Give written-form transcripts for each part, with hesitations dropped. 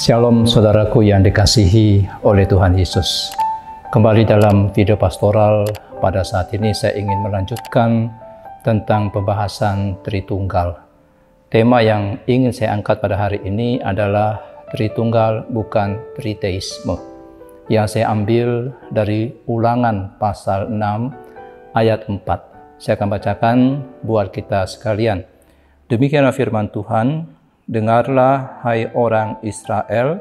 Shalom saudaraku yang dikasihi oleh Tuhan Yesus. Kembali dalam video pastoral pada saat ini saya ingin melanjutkan tentang pembahasan Tritunggal. Tema yang ingin saya angkat pada hari ini adalah Tritunggal bukan Triteisme, yang saya ambil dari Ulangan pasal 6 ayat 4. Saya akan bacakan buat kita sekalian. Demikianlah firman Tuhan. Dengarlah hai orang Israel,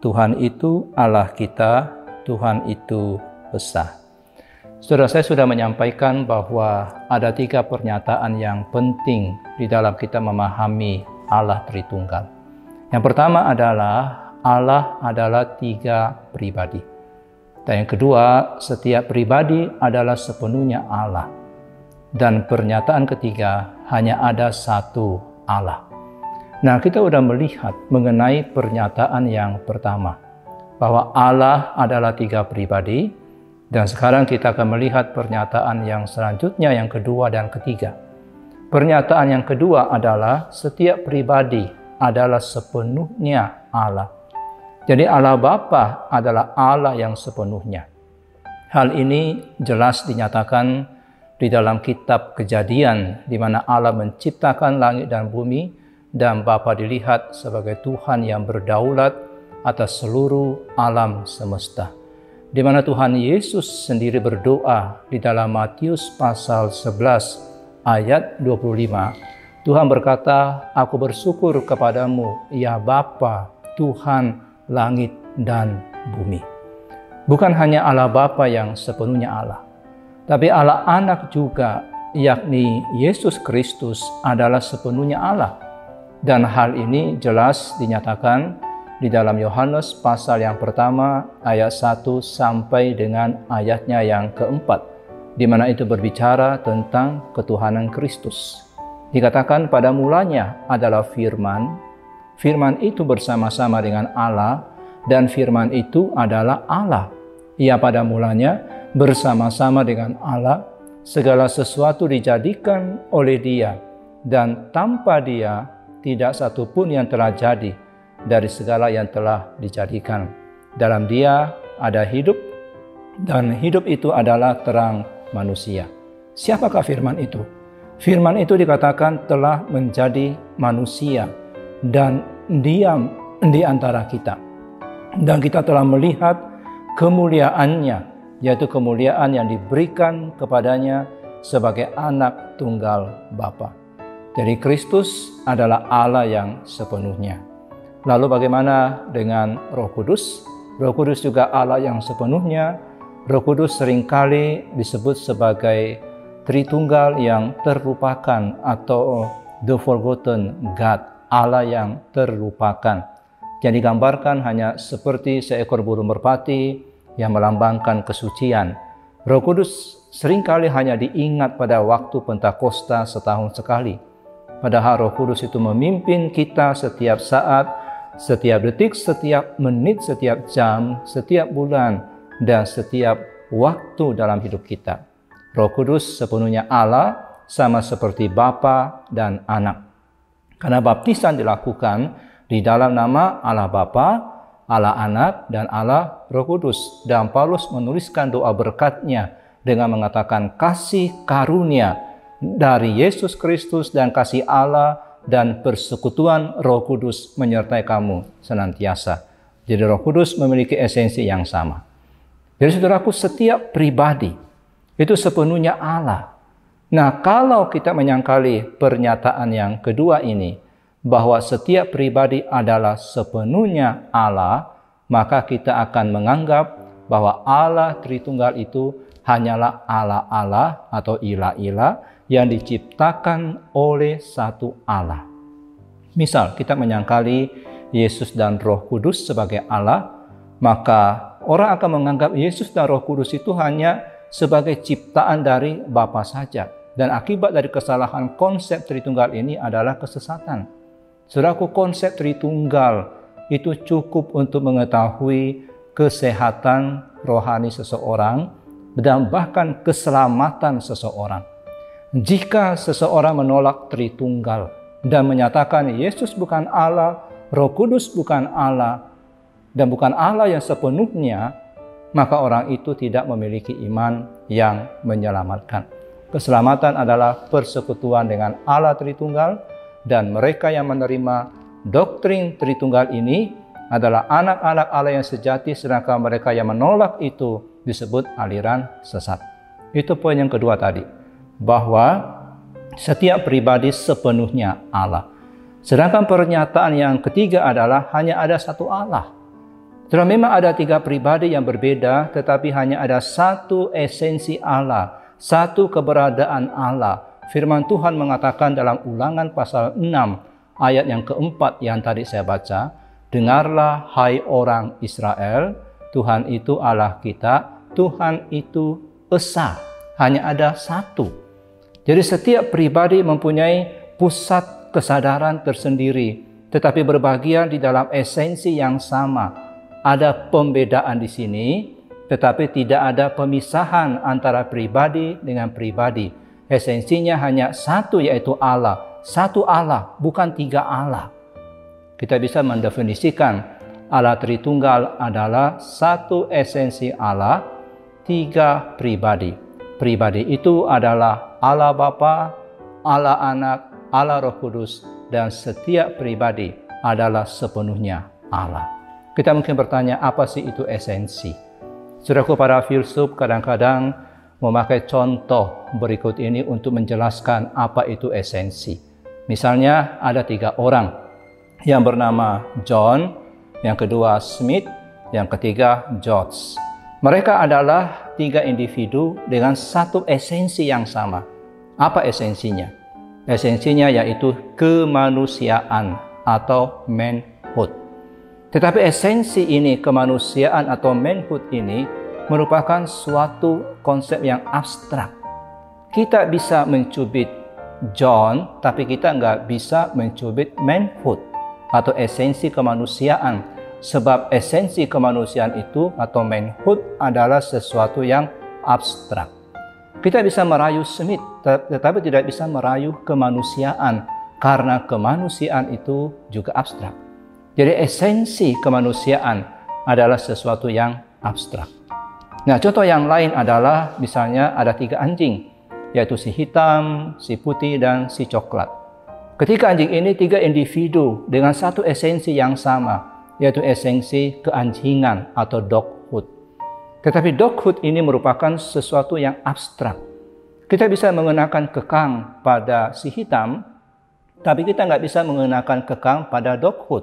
Tuhan itu Allah kita, Tuhan itu esa. Saudara, saya sudah menyampaikan bahwa ada 3 pernyataan yang penting di dalam kita memahami Allah Tritunggal. Yang pertama adalah Allah adalah 3 pribadi. Dan yang kedua, setiap pribadi adalah sepenuhnya Allah. Dan pernyataan ketiga, hanya ada satu Allah. Nah, kita sudah melihat mengenai pernyataan yang pertama, bahwa Allah adalah 3 pribadi, dan sekarang kita akan melihat pernyataan yang selanjutnya, yang kedua dan ketiga. Pernyataan yang kedua adalah setiap pribadi adalah sepenuhnya Allah. Jadi Allah Bapa adalah Allah yang sepenuhnya. Hal ini jelas dinyatakan di dalam kitab Kejadian, di mana Allah menciptakan langit dan bumi, dan Bapa dilihat sebagai Tuhan yang berdaulat atas seluruh alam semesta. Di mana Tuhan Yesus sendiri berdoa di dalam Matius pasal 11 ayat 25. Tuhan berkata, "Aku bersyukur kepadamu, ya Bapa, Tuhan langit dan bumi." Bukan hanya Allah Bapa yang sepenuhnya Allah, tapi Allah Anak juga, yakni Yesus Kristus adalah sepenuhnya Allah. Dan hal ini jelas dinyatakan di dalam Yohanes pasal yang pertama ayat 1 sampai dengan ayatnya yang keempat, di mana itu berbicara tentang ketuhanan Kristus. Dikatakan pada mulanya adalah firman, firman itu bersama-sama dengan Allah, dan firman itu adalah Allah. Ia pada mulanya bersama-sama dengan Allah, segala sesuatu dijadikan oleh Dia, dan tanpa Dia tidak satu pun yang telah jadi dari segala yang telah dijadikan. Dalam Dia ada hidup, dan hidup itu adalah terang manusia. Siapakah firman itu? Firman itu dikatakan telah menjadi manusia dan diam di antara kita. Dan kita telah melihat kemuliaannya, yaitu kemuliaan yang diberikan kepadanya sebagai anak tunggal Bapa. Jadi Kristus adalah Allah yang sepenuhnya. Lalu bagaimana dengan Roh Kudus? Roh Kudus juga Allah yang sepenuhnya. Roh Kudus seringkali disebut sebagai Tritunggal yang terlupakan atau the forgotten God, Allah yang terlupakan. Yang digambarkan hanya seperti seekor burung merpati yang melambangkan kesucian. Roh Kudus seringkali hanya diingat pada waktu Pentakosta setahun sekali. Padahal Roh Kudus itu memimpin kita setiap saat, setiap detik, setiap menit, setiap jam, setiap bulan, dan setiap waktu dalam hidup kita. Roh Kudus sepenuhnya Allah, sama seperti Bapa dan Anak. Karena baptisan dilakukan di dalam nama Allah Bapa, Allah Anak, dan Allah Roh Kudus. Dan Paulus menuliskan doa berkatnya dengan mengatakan kasih karunia dari Yesus Kristus dan kasih Allah dan persekutuan Roh Kudus menyertai kamu senantiasa. Jadi Roh Kudus memiliki esensi yang sama. Jadi saudaraku, setiap pribadi itu sepenuhnya Allah. Nah, kalau kita menyangkali pernyataan yang kedua ini, bahwa setiap pribadi adalah sepenuhnya Allah, maka kita akan menganggap bahwa Allah Tritunggal itu hanyalah Allah-Allah atau ilah-ilah yang diciptakan oleh satu Allah. Misal kita menyangkali Yesus dan Roh Kudus sebagai Allah, maka orang akan menganggap Yesus dan Roh Kudus itu hanya sebagai ciptaan dari Bapa saja. Dan akibat dari kesalahan konsep Tritunggal ini adalah kesesatan. Saudaraku, konsep Tritunggal itu cukup untuk mengetahui kesehatan rohani seseorang dan bahkan keselamatan seseorang. Jika seseorang menolak Tritunggal dan menyatakan Yesus bukan Allah, Roh Kudus bukan Allah, dan bukan Allah yang sepenuhnya, maka orang itu tidak memiliki iman yang menyelamatkan. Keselamatan adalah persekutuan dengan Allah Tritunggal, dan mereka yang menerima doktrin Tritunggal ini adalah anak-anak Allah yang sejati, sedangkan mereka yang menolak itu disebut aliran sesat. Itu poin yang kedua tadi, bahwa setiap pribadi sepenuhnya Allah. Sedangkan pernyataan yang ketiga adalah hanya ada satu Allah. Sudah memang ada tiga pribadi yang berbeda, tetapi hanya ada satu esensi Allah, satu keberadaan Allah. Firman Tuhan mengatakan dalam Ulangan pasal 6 ayat yang keempat yang tadi saya baca, dengarlah hai orang Israel, Tuhan itu Allah kita, Tuhan itu esa, hanya ada satu. Jadi setiap pribadi mempunyai pusat kesadaran tersendiri, tetapi berbagian di dalam esensi yang sama. Ada pembedaan di sini, tetapi tidak ada pemisahan antara pribadi dengan pribadi. Esensinya hanya satu, yaitu Allah. Satu Allah, bukan tiga Allah. Kita bisa mendefinisikan Allah Tritunggal adalah satu esensi Allah, tiga pribadi. Pribadi itu adalah Allah Bapa, Allah Anak, Allah Roh Kudus, dan setiap pribadi adalah sepenuhnya Allah. Kita mungkin bertanya, apa sih itu esensi? Saudaraku, para filsuf kadang-kadang memakai contoh berikut ini untuk menjelaskan apa itu esensi. Misalnya ada tiga orang, yang bernama John, yang kedua Smith, yang ketiga George. Mereka adalah tiga individu dengan satu esensi yang sama. Apa esensinya? Esensinya yaitu kemanusiaan atau manhood. Tetapi esensi ini, kemanusiaan atau manhood ini, merupakan suatu konsep yang abstrak. Kita bisa mencubit John, tapi kita nggak bisa mencubit manhood atau esensi kemanusiaan. Sebab esensi kemanusiaan itu atau manhood adalah sesuatu yang abstrak. Kita bisa merayu Smith, tetapi tidak bisa merayu kemanusiaan, karena kemanusiaan itu juga abstrak. Jadi esensi kemanusiaan adalah sesuatu yang abstrak. Nah, contoh yang lain adalah misalnya ada tiga anjing, yaitu si hitam, si putih, dan si coklat. Ketika anjing ini tiga individu dengan satu esensi yang sama, yaitu esensi keanjingan atau doghood. Tetapi doghood ini merupakan sesuatu yang abstrak. Kita bisa mengenakan kekang pada si hitam, tapi kita nggak bisa mengenakan kekang pada doghood,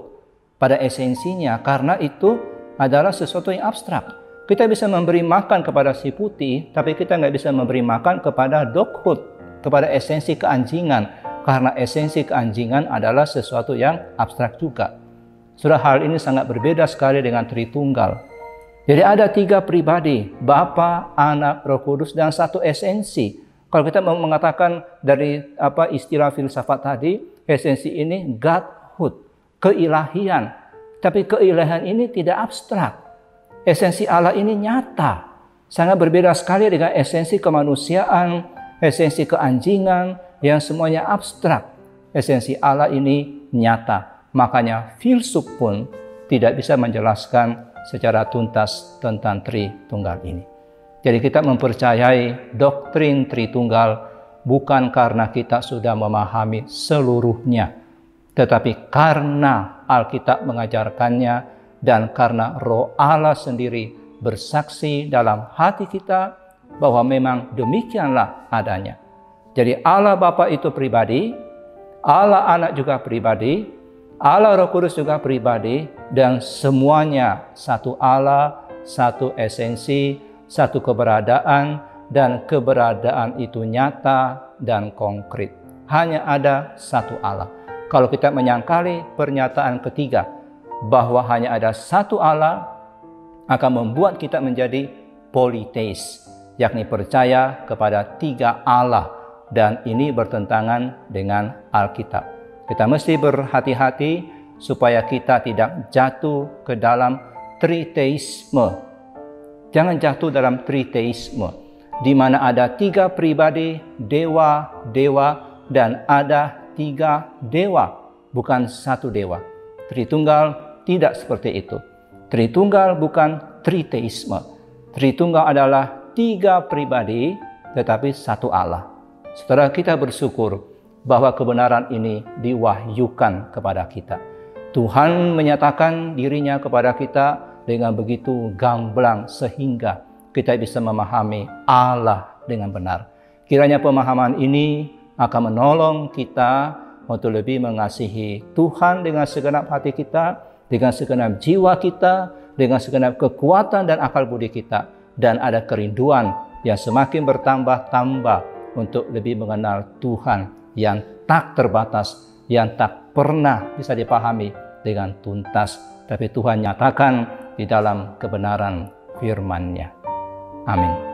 pada esensinya, karena itu adalah sesuatu yang abstrak. Kita bisa memberi makan kepada si putih, tapi kita nggak bisa memberi makan kepada doghood, kepada esensi keanjingan, karena esensi keanjingan adalah sesuatu yang abstrak juga. Sudah hal ini sangat berbeda sekali dengan Tritunggal. Jadi ada tiga pribadi, Bapa, Anak, Roh Kudus, dan satu esensi. Kalau kita mengatakan dari istilah filsafat tadi, esensi ini Godhood, keilahian. Tapi keilahian ini tidak abstrak. Esensi Allah ini nyata. Sangat berbeda sekali dengan esensi kemanusiaan, esensi keanjingan, yang semuanya abstrak. Esensi Allah ini nyata. Makanya filsuf pun tidak bisa menjelaskan secara tuntas tentang Tritunggal ini. Jadi kita mempercayai doktrin Tritunggal bukan karena kita sudah memahami seluruhnya, tetapi karena Alkitab mengajarkannya dan karena Roh Allah sendiri bersaksi dalam hati kita bahwa memang demikianlah adanya. Jadi Allah Bapa itu pribadi, Allah Anak juga pribadi, Allah Roh Kudus juga pribadi, dan semuanya satu Allah, satu esensi, satu keberadaan, dan keberadaan itu nyata dan konkret. Hanya ada satu Allah. Kalau kita menyangkali pernyataan ketiga, bahwa hanya ada satu Allah, akan membuat kita menjadi politeis, yakni percaya kepada tiga Allah, dan ini bertentangan dengan Alkitab. Kita mesti berhati-hati supaya kita tidak jatuh ke dalam triteisme. Jangan jatuh dalam triteisme, di mana ada tiga pribadi, dewa-dewa, dan ada tiga dewa, bukan satu dewa. Tritunggal tidak seperti itu. Tritunggal bukan triteisme. Tritunggal adalah 3 pribadi tetapi satu Allah. Saudara, kita bersyukur bahwa kebenaran ini diwahyukan kepada kita. Tuhan menyatakan dirinya kepada kita dengan begitu gamblang sehingga kita bisa memahami Allah dengan benar. Kiranya pemahaman ini akan menolong kita untuk lebih mengasihi Tuhan dengan segenap hati kita, dengan segenap jiwa kita, dengan segenap kekuatan dan akal budi kita, dan ada kerinduan yang semakin bertambah-tambah untuk lebih mengenal Tuhan yang tak terbatas, yang tak pernah bisa dipahami dengan tuntas, tapi Tuhan nyatakan di dalam kebenaran firman-Nya. Amin.